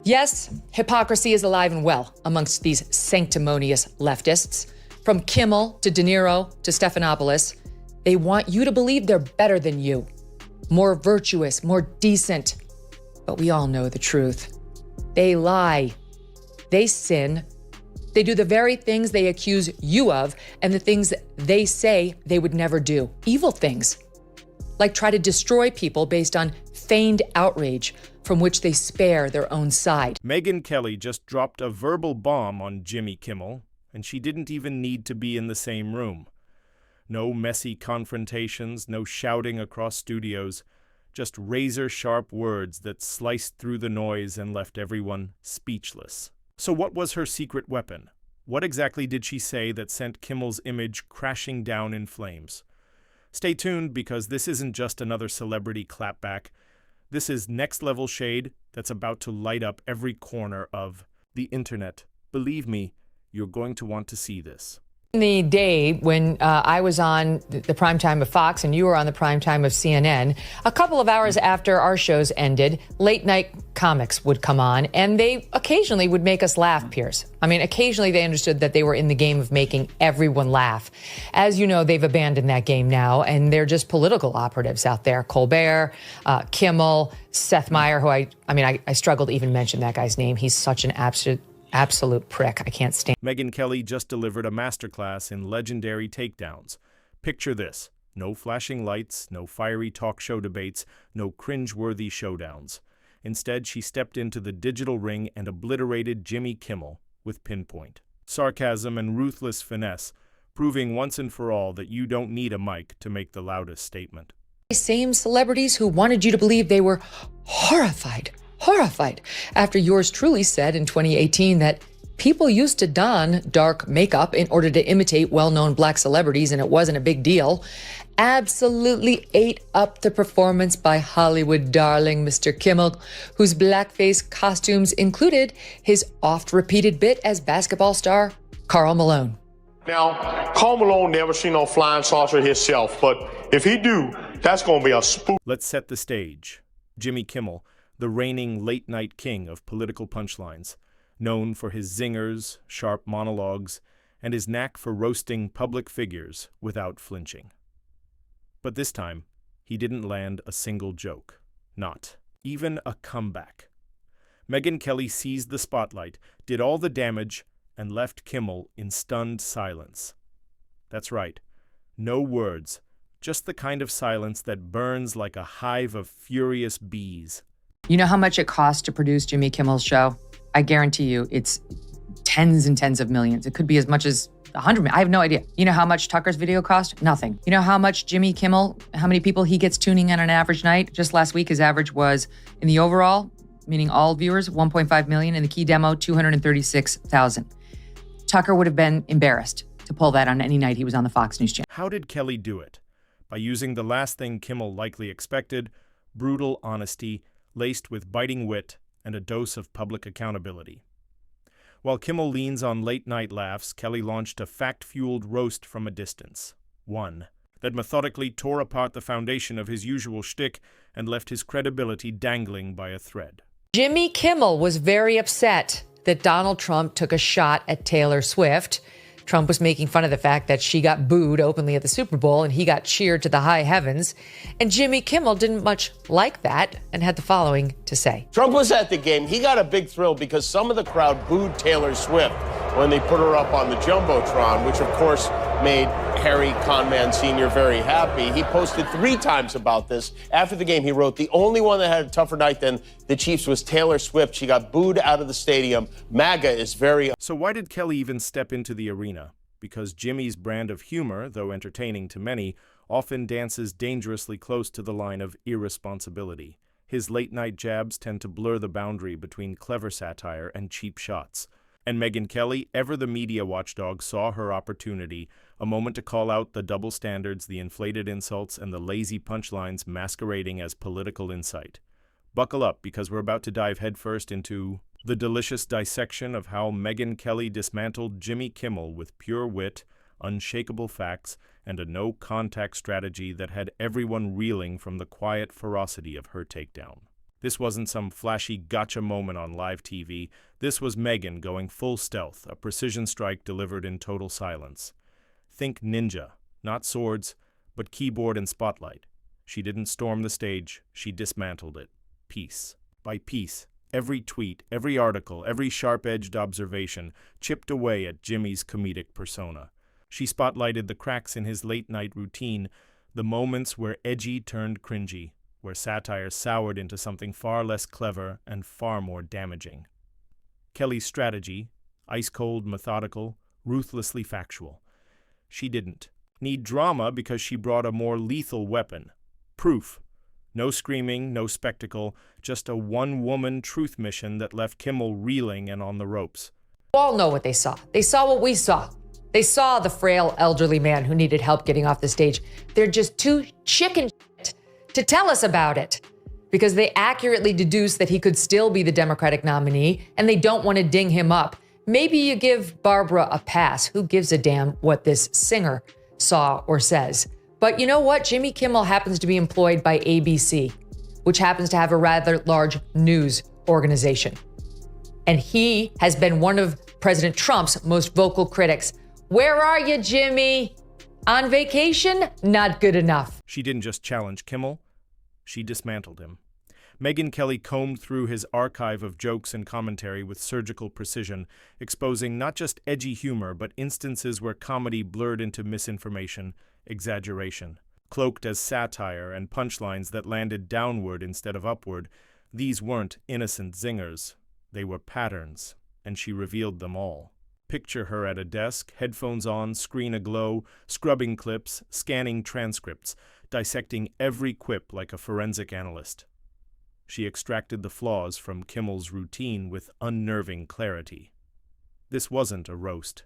Yes, hypocrisy is alive and well amongst these sanctimonious leftists. From Kimmel to De Niro to Stephanopoulos, they want you to believe they're better than you, more virtuous, more decent. But we all know the truth. They lie. They sin. They do the very things they accuse you of and the things they say they would never do. Evil things, like try to destroy people based on feigned outrage from which they spare their own side. Megyn Kelly just dropped a verbal bomb on Jimmy Kimmel, and she didn't even need to be in the same room. No messy confrontations, no shouting across studios, just razor-sharp words that sliced through the noise and left everyone speechless. So what was her secret weapon? What exactly did she say that sent Kimmel's image crashing down in flames? Stay tuned, because this isn't just another celebrity clapback. This is next-level shade that's about to light up every corner of the internet. Believe me, you're going to want to see this. In the day when I was on the prime time of Fox and you were on the prime time of CNN, a couple of hours after our shows ended, late night comics would come on, and they occasionally would make us laugh, Piers. I mean, occasionally they understood that they were in the game of making everyone laugh. As you know, they've abandoned that game now, and they're just political operatives out there. Colbert, Kimmel, Seth Meyers, who I struggle to even mention that guy's name. He's such an absolute prick. I can't stand. Megyn Kelly just delivered a masterclass in legendary takedowns. Picture this: no flashing lights, no fiery talk show debates, no cringe-worthy showdowns. Instead, she stepped into the digital ring and obliterated Jimmy Kimmel with pinpoint sarcasm and ruthless finesse, proving once and for all that you don't need a mic to make the loudest statement. Same celebrities who wanted you to believe they were horrified after yours truly said in 2018 that people used to don dark makeup in order to imitate well-known black celebrities and it wasn't a big deal, absolutely ate up the performance by Hollywood darling Mr. Kimmel, whose blackface costumes included his oft-repeated bit as basketball star Karl Malone. Now, Karl Malone never seen no flying saucer himself, but if he do, that's gonna be a spook. Let's set the stage. Jimmy Kimmel, the reigning late-night king of political punchlines, known for his zingers, sharp monologues, and his knack for roasting public figures without flinching. But this time, he didn't land a single joke. Not even a comeback. Megyn Kelly seized the spotlight, did all the damage, and left Kimmel in stunned silence. That's right. No words, just the kind of silence that burns like a hive of furious bees. You know how much it costs to produce Jimmy Kimmel's show? I guarantee you it's tens and tens of millions. It could be as much as 100 million. I have no idea. You know how much Tucker's video cost? Nothing. You know how much Jimmy Kimmel, how many people he gets tuning in on an average night? Just last week, his average was, in the overall, meaning all viewers, 1.5 million. In the key demo, 236,000. Tucker would have been embarrassed to pull that on any night he was on the Fox News channel. How did Kelly do it? By using the last thing Kimmel likely expected, brutal honesty, laced with biting wit and a dose of public accountability. While Kimmel leans on late-night laughs, Kelly launched a fact-fueled roast from a distance. One that methodically tore apart the foundation of his usual shtick and left his credibility dangling by a thread. Jimmy Kimmel was very upset that Donald Trump took a shot at Taylor Swift. Trump was making fun of the fact that she got booed openly at the Super Bowl and he got cheered to the high heavens. And Jimmy Kimmel didn't much like that and had the following to say. Trump was at the game. He got a big thrill because some of the crowd booed Taylor Swift when they put her up on the Jumbotron, which of course made Harry Conman Sr. very happy. He posted 3 times about this. After the game, he wrote, "The only one that had a tougher night than the Chiefs was Taylor Swift. She got booed out of the stadium. MAGA is very..." So why did Kelly even step into the arena? Because Jimmy's brand of humor, though entertaining to many, often dances dangerously close to the line of irresponsibility. His late-night jabs tend to blur the boundary between clever satire and cheap shots. And Megyn Kelly, ever the media watchdog, saw her opportunity, a moment to call out the double standards, the inflated insults, and the lazy punchlines masquerading as political insight. Buckle up, because we're about to dive headfirst into the delicious dissection of how Megyn Kelly dismantled Jimmy Kimmel with pure wit, unshakable facts, and a no-contact strategy that had everyone reeling from the quiet ferocity of her takedown. This wasn't some flashy gotcha moment on live TV. This was Megyn going full stealth, a precision strike delivered in total silence. Think ninja, not swords, but keyboard and spotlight. She didn't storm the stage, she dismantled it, piece by piece. Every tweet, every article, every sharp-edged observation chipped away at Jimmy's comedic persona. She spotlighted the cracks in his late-night routine, the moments where edgy turned cringy, where satire soured into something far less clever and far more damaging. Kelly's strategy, ice-cold, methodical, ruthlessly factual. She didn't need drama because she brought a more lethal weapon. Proof. No screaming, no spectacle, just a one-woman truth mission that left Kimmel reeling and on the ropes. You all know what they saw. They saw what we saw. They saw the frail elderly man who needed help getting off the stage. They're just too chicken shit to tell us about it because they accurately deduced that he could still be the Democratic nominee and they don't want to ding him up. Maybe you give Barbara a pass. Who gives a damn what this singer saw or says? But you know what? Jimmy Kimmel happens to be employed by ABC, which happens to have a rather large news organization. And he has been one of President Trump's most vocal critics. Where are you, Jimmy? On vacation? Not good enough. She didn't just challenge Kimmel, she dismantled him. Megyn Kelly combed through his archive of jokes and commentary with surgical precision, exposing not just edgy humor, but instances where comedy blurred into misinformation, exaggeration. Cloaked as satire and punchlines that landed downward instead of upward, these weren't innocent zingers. They were patterns, and she revealed them all. Picture her at a desk, headphones on, screen aglow, scrubbing clips, scanning transcripts, dissecting every quip like a forensic analyst. She extracted the flaws from Kimmel's routine with unnerving clarity. This wasn't a roast.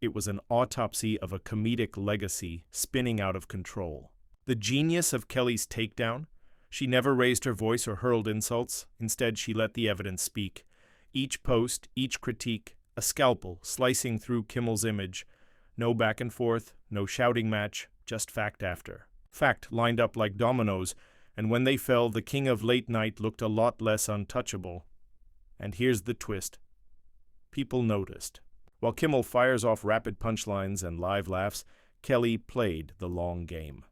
It was an autopsy of a comedic legacy spinning out of control. The genius of Kelly's takedown? She never raised her voice or hurled insults. Instead, she let the evidence speak. Each post, each critique, a scalpel slicing through Kimmel's image. No back and forth, no shouting match, just fact after. Fact lined up like dominoes, and when they fell, the king of late night looked a lot less untouchable. And here's the twist. People noticed. While Kimmel fires off rapid punchlines and live laughs, Kelly played the long game.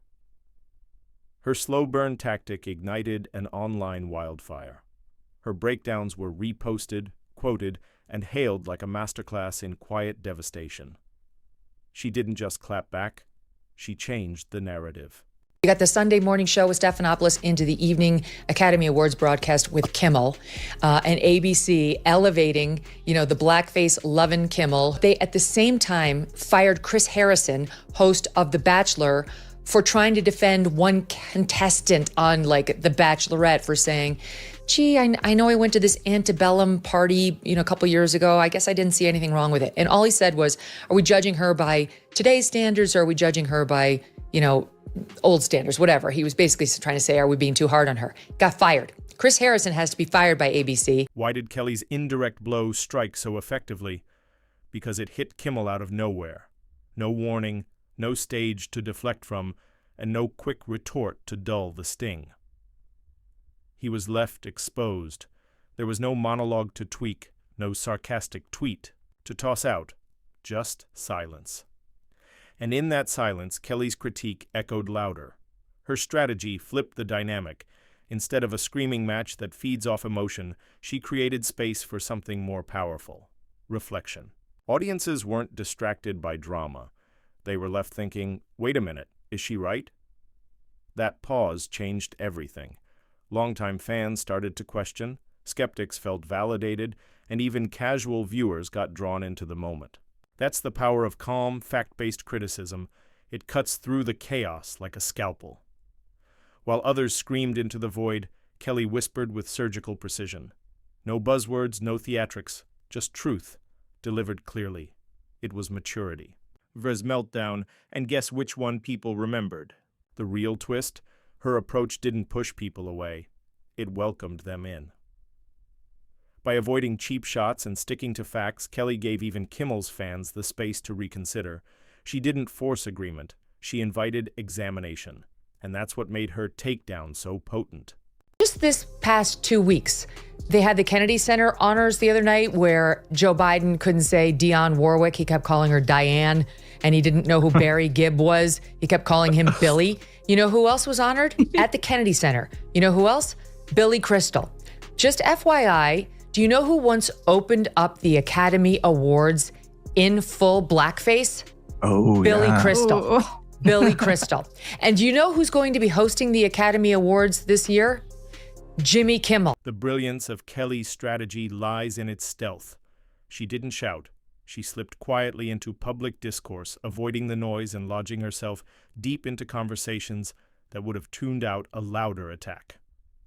Her slow burn tactic ignited an online wildfire. Her breakdowns were reposted, quoted, and hailed like a masterclass in quiet devastation. She didn't just clap back, she changed the narrative. You got the Sunday morning show with Stephanopoulos into the evening Academy Awards broadcast with Kimmel and ABC elevating, the blackface lovin' Kimmel. They, at the same time, fired Chris Harrison, host of The Bachelor, for trying to defend one contestant on The Bachelorette for saying, gee, I know I went to this antebellum party, a couple years ago. I guess I didn't see anything wrong with it. And all he said was, are we judging her by today's standards or are we judging her by, old standards, whatever. He was basically trying to say, are we being too hard on her? Got fired. Chris Harrison has to be fired by ABC. Why did Kelly's indirect blow strike so effectively? Because it hit Kimmel out of nowhere. No warning, no stage to deflect from, and no quick retort to dull the sting. He was left exposed. There was no monologue to tweak, no sarcastic tweet to toss out, just silence. And in that silence, Kelly's critique echoed louder. Her strategy flipped the dynamic. Instead of a screaming match that feeds off emotion, she created space for something more powerful: reflection. Audiences weren't distracted by drama. They were left thinking, wait a minute, is she right? That pause changed everything. Longtime fans started to question, skeptics felt validated, and even casual viewers got drawn into the moment. That's the power of calm, fact-based criticism. It cuts through the chaos like a scalpel. While others screamed into the void, Kelly whispered with surgical precision. No buzzwords, no theatrics, just truth, delivered clearly. It was maturity. Vr's meltdown, and guess which one people remembered? The real twist? Her approach didn't push people away. It welcomed them in. By avoiding cheap shots and sticking to facts, Kelly gave even Kimmel's fans the space to reconsider. She didn't force agreement. She invited examination. And that's what made her takedown so potent. just this past 2 weeks. They had the Kennedy Center honors the other night where Joe Biden couldn't say Dionne Warwick. He kept calling her Diane, and he didn't know who Barry Gibb was. He kept calling him Billy. You know who else was honored? At the Kennedy Center. You know who else? Billy Crystal. Just FYI, do you know who once opened up the Academy Awards in full blackface? Oh, Billy yeah. Crystal. Billy Crystal. And do you know who's going to be hosting the Academy Awards this year? Jimmy Kimmel. The brilliance of Kelly's strategy lies in its stealth. She didn't shout. She slipped quietly into public discourse, avoiding the noise and lodging herself deep into conversations that would have tuned out a louder attack.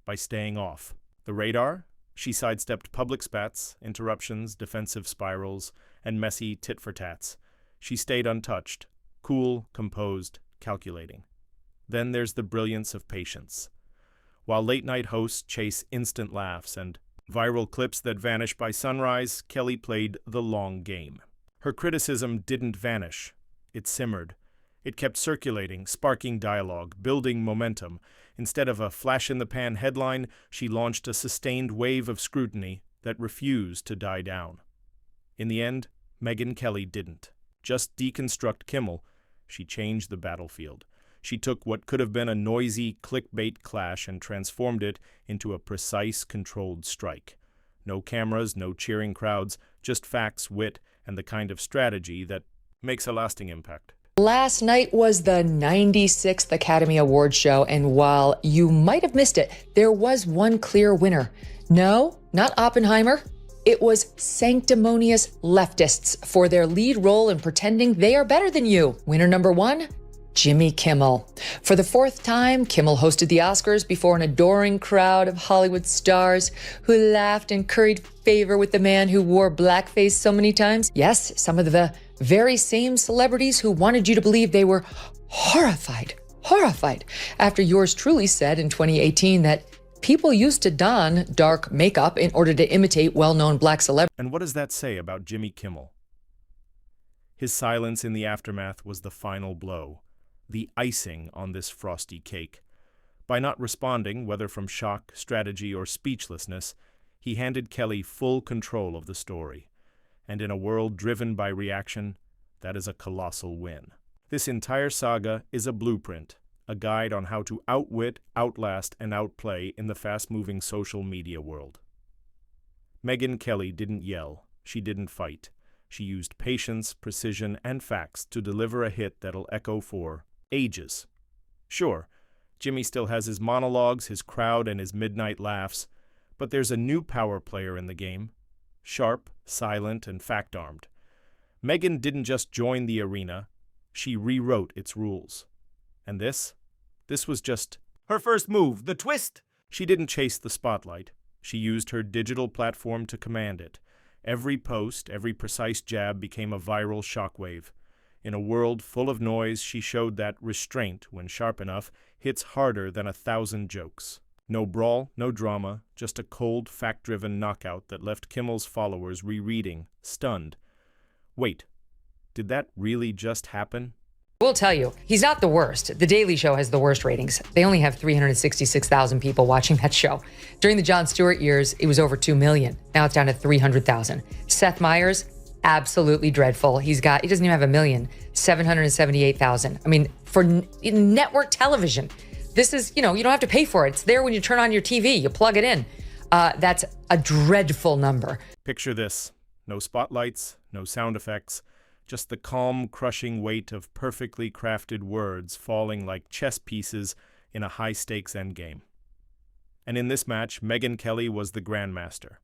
By staying off the radar, she sidestepped public spats, interruptions, defensive spirals, and messy tit-for-tats. She stayed untouched, cool, composed, calculating. Then there's the brilliance of patience. While late-night hosts chase instant laughs and viral clips that vanish by sunrise, Kelly played the long game. Her criticism didn't vanish. It simmered. It kept circulating, sparking dialogue, building momentum. Instead of a flash-in-the-pan headline, she launched a sustained wave of scrutiny that refused to die down. In the end, Megyn Kelly didn't just deconstruct Kimmel. She changed the battlefield. She took what could have been a noisy clickbait clash and transformed it into a precise, controlled strike. No cameras, no cheering crowds, just facts, wit, and the kind of strategy that makes a lasting impact. Last night was the 96th Academy Awards show, and while you might have missed it, there was one clear winner. No, not Oppenheimer. It was sanctimonious leftists for their lead role in pretending they are better than you. Winner number one, Jimmy Kimmel. For the fourth time, Kimmel hosted the Oscars before an adoring crowd of Hollywood stars who laughed and curried favor with the man who wore blackface so many times. Yes, some of the very same celebrities who wanted you to believe they were horrified after yours truly said in 2018 that people used to don dark makeup in order to imitate well-known black celebrities. And what does that say about Jimmy Kimmel? His silence in the aftermath was the final blow, the icing on this frosty cake. By not responding, whether from shock, strategy, or speechlessness, he handed Kelly full control of the story. And in a world driven by reaction, that is a colossal win. This entire saga is a blueprint, a guide on how to outwit, outlast, and outplay in the fast-moving social media world. Megyn Kelly didn't yell. She didn't fight. She used patience, precision, and facts to deliver a hit that'll echo for ages. Sure, Jimmy still has his monologues, his crowd, and his midnight laughs, but there's a new power player in the game. Sharp, silent, and fact-armed. Megyn didn't just join the arena, she rewrote its rules. And this was just her first move, the twist. She didn't chase the spotlight. She used her digital platform to command it. Every post, every precise jab became a viral shockwave. In a world full of noise, she showed that restraint, when sharp enough, hits harder than 1,000 jokes. No brawl, no drama, just a cold, fact-driven knockout that left Kimmel's followers rereading, stunned. Wait, did that really just happen? We'll tell you, he's not the worst. The Daily Show has the worst ratings. They only have 366,000 people watching that show. During the Jon Stewart years, it was over 2 million. Now it's down to 300,000. Seth Meyers, absolutely dreadful. He doesn't even have 1,778,000. I mean, for network television, this is, you don't have to pay for it. It's there when you turn on your TV. You plug it in. That's a dreadful number. Picture this. No spotlights, no sound effects, just the calm, crushing weight of perfectly crafted words falling like chess pieces in a high-stakes endgame. And in this match, Megyn Kelly was the grandmaster.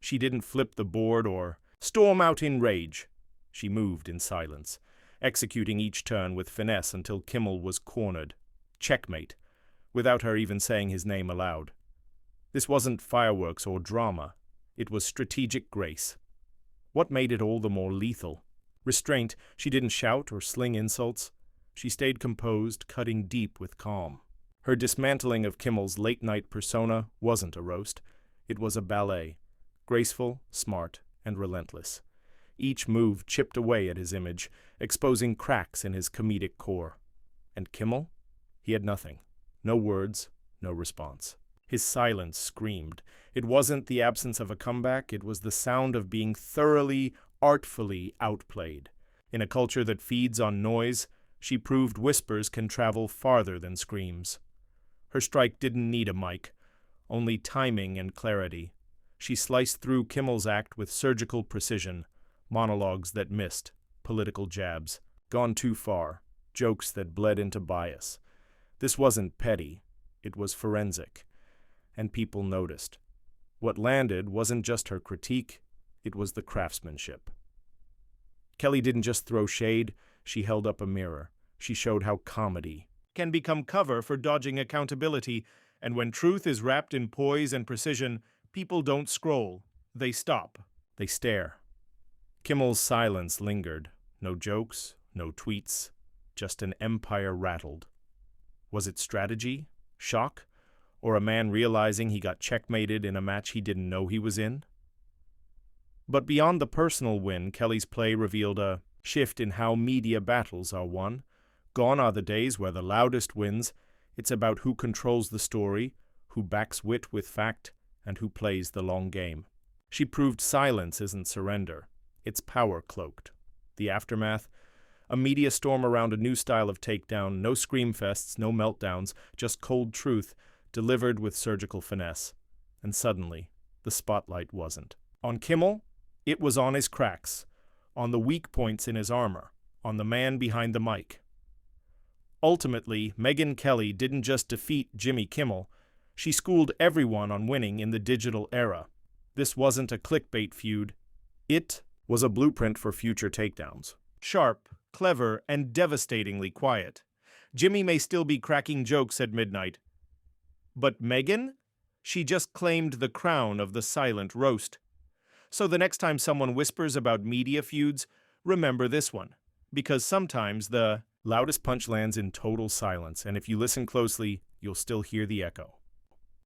She didn't flip the board or storm out in rage. She moved in silence, executing each turn with finesse until Kimmel was cornered. Checkmate, without her even saying his name aloud. This wasn't fireworks or drama. It was strategic grace. What made it all the more lethal? Restraint. She didn't shout or sling insults. She stayed composed, cutting deep with calm. Her dismantling of Kimmel's late-night persona wasn't a roast. It was a ballet. Graceful, smart, and relentless. Each move chipped away at his image, exposing cracks in his comedic core. And Kimmel? He had nothing. No words, no response. His silence screamed. It wasn't the absence of a comeback, it was the sound of being thoroughly, artfully outplayed. In a culture that feeds on noise, she proved whispers can travel farther than screams. Her strike didn't need a mic, only timing and clarity. She sliced through Kimmel's act with surgical precision, monologues that missed, political jabs, gone too far, jokes that bled into bias. This wasn't petty, it was forensic, and people noticed. What landed wasn't just her critique, it was the craftsmanship. Kelly didn't just throw shade, she held up a mirror. She showed how comedy can become cover for dodging accountability, and when truth is wrapped in poise and precision, people don't scroll. They stop. They stare. Kimmel's silence lingered. No jokes, no tweets, just an empire rattled. Was it strategy? Shock? Or a man realizing he got checkmated in a match he didn't know he was in? But beyond the personal win, Kelly's play revealed a shift in how media battles are won. Gone are the days where the loudest wins. It's about who controls the story, who backs wit with fact, and who plays the long game. She proved silence isn't surrender. It's power cloaked. The aftermath? A media storm around a new style of takedown, no scream fests, no meltdowns, just cold truth, delivered with surgical finesse. And suddenly, the spotlight wasn't on Kimmel, it was on his cracks, on the weak points in his armor, on the man behind the mic. Ultimately, Megyn Kelly didn't just defeat Jimmy Kimmel, she schooled everyone on winning in the digital era. This wasn't a clickbait feud. It was a blueprint for future takedowns. Sharp, clever, and devastatingly quiet. Jimmy may still be cracking jokes at midnight. But Megyn? She just claimed the crown of the silent roast. So the next time someone whispers about media feuds, remember this one. Because sometimes the loudest punch lands in total silence, and if you listen closely, you'll still hear the echo.